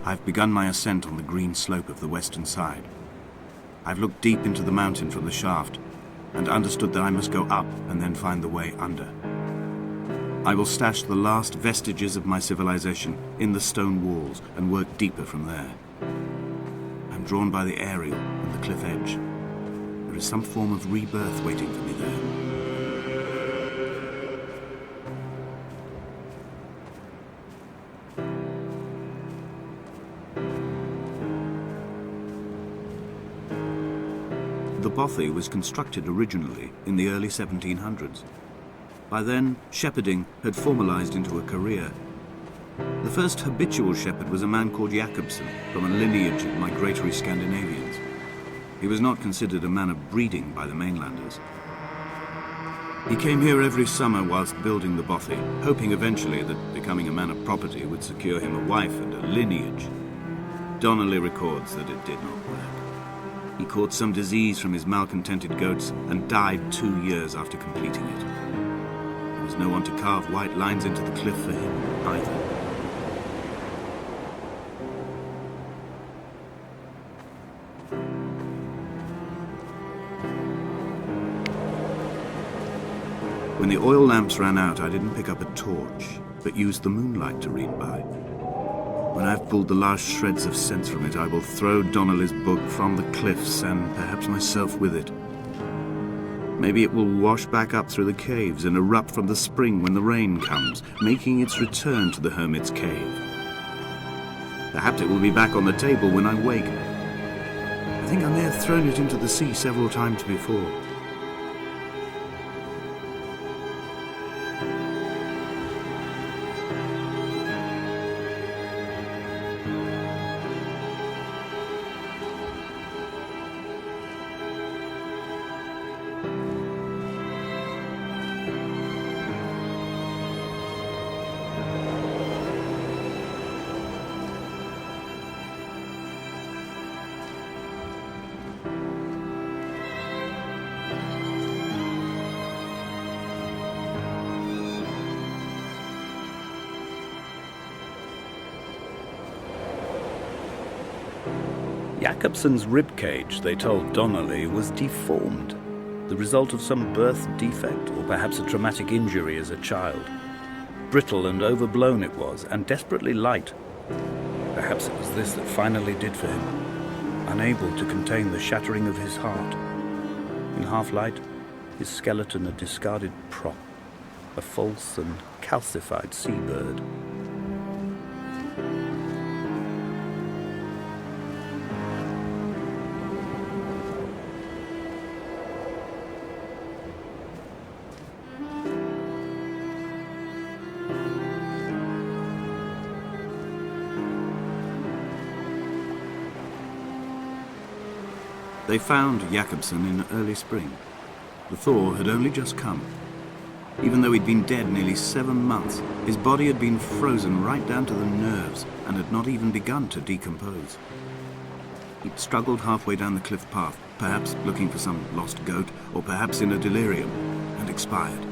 I've begun my ascent on the green slope of the western side. I've looked deep into the mountain from the shaft and understood that I must go up and then find the way under. I will stash the last vestiges of my civilization in the stone walls and work deeper from there. I'm drawn by the aerial and the cliff edge. There is some form of rebirth waiting for me there. The bothy was constructed originally in the early 1700s. By then, shepherding had formalized into a career. The first habitual shepherd was a man called Jakobsen, from a lineage of migratory Scandinavians. He was not considered a man of breeding by the mainlanders. He came here every summer whilst building the bothy, hoping eventually that becoming a man of property would secure him a wife and a lineage. Donnelly records that it did not work. He caught some disease from his malcontented goats and died 2 years after completing it. There was no one to carve white lines into the cliff for him either. When the oil lamps ran out, I didn't pick up a torch, but used the moonlight to read by. When I've pulled the last shreds of sense from it, I will throw Donnelly's book from the cliffs and perhaps myself with it. Maybe it will wash back up through the caves and erupt from the spring when the rain comes, making its return to the hermit's cave. Perhaps it will be back on the table when I wake. I think I may have thrown it into the sea several times before. Jakobsen's ribcage, they told Donnelly, was deformed, the result of some birth defect or perhaps a traumatic injury as a child. Brittle and overblown it was, and desperately light. Perhaps it was this that finally did for him, unable to contain the shattering of his heart. In half-light, his skeleton a discarded prop, a false and calcified seabird. They found Jakobsen in early spring. The thaw had only just come. Even though he'd been dead nearly 7 months, his body had been frozen right down to the nerves and had not even begun to decompose. He'd struggled halfway down the cliff path, perhaps looking for some lost goat, or perhaps in a delirium, and expired,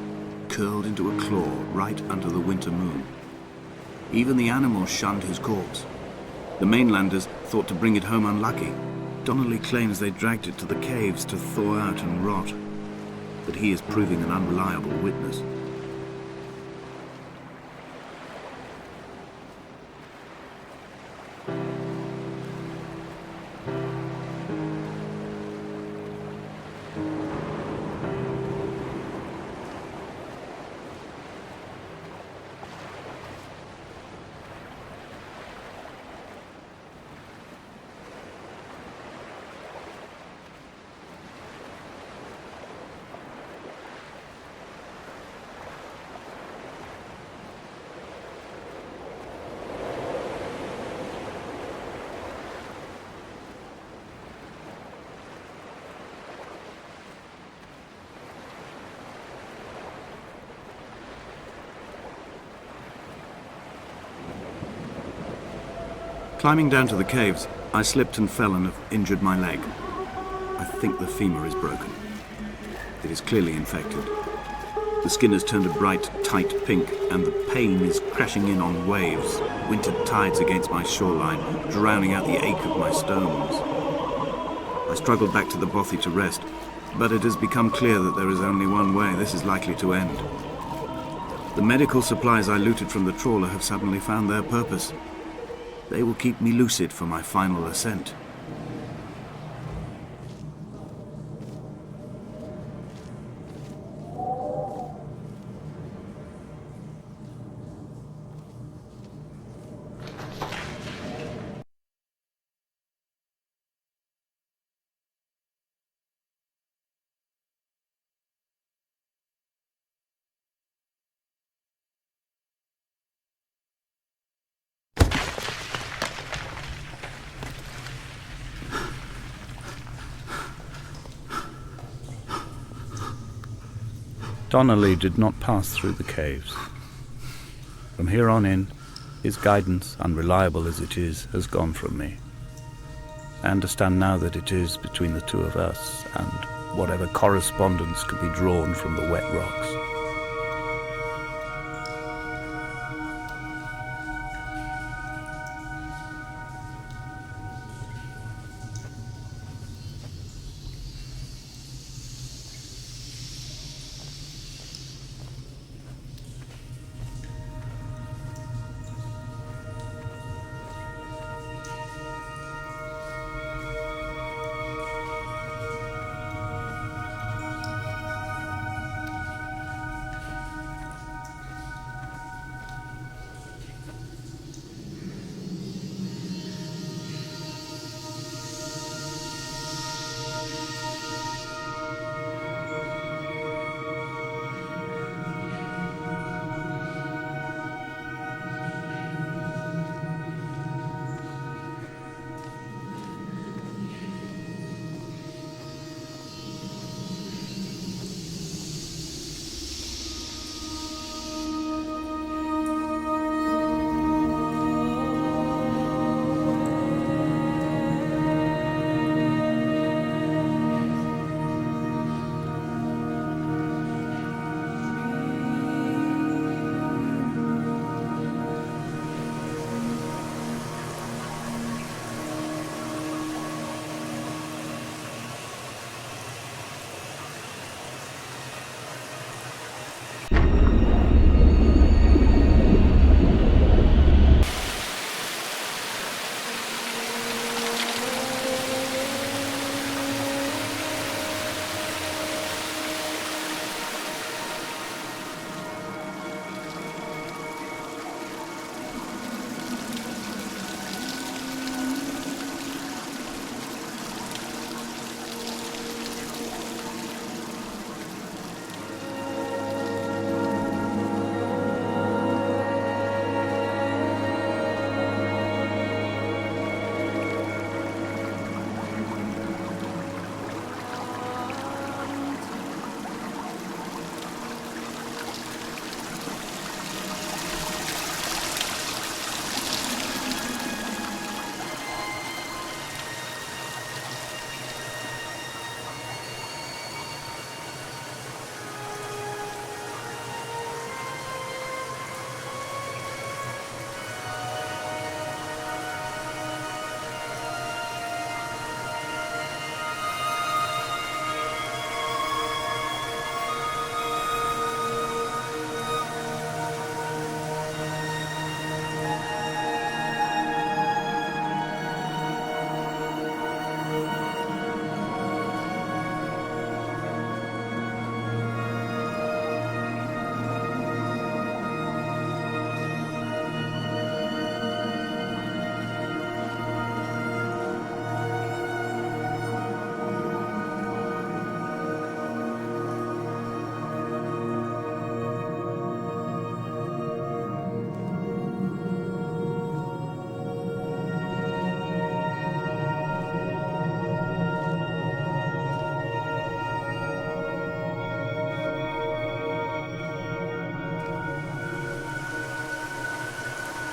curled into a claw right under the winter moon. Even the animals shunned his corpse. The mainlanders thought to bring it home unlucky. Donnelly claims they dragged it to the caves to thaw out and rot, but he is proving an unreliable witness. Climbing down to the caves, I slipped and fell and have injured my leg. I think the femur is broken. It is clearly infected. The skin has turned a bright, tight pink, and the pain is crashing in on waves, winter tides against my shoreline, drowning out the ache of my stones. I struggled back to the bothy to rest, but it has become clear that there is only one way this is likely to end. The medical supplies I looted from the trawler have suddenly found their purpose. They will keep me lucid for my final ascent. Donnelly did not pass through the caves. From here on in, his guidance, unreliable as it is, has gone from me. I understand now that it is between the two of us and whatever correspondence could be drawn from the wet rocks.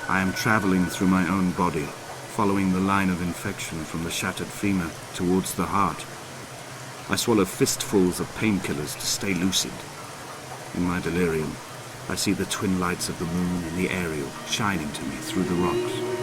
I am traveling through my own body, following the line of infection from the shattered femur towards the heart. I swallow fistfuls of painkillers to stay lucid. In my delirium, I see the twin lights of the moon and the aerial shining to me through the rocks.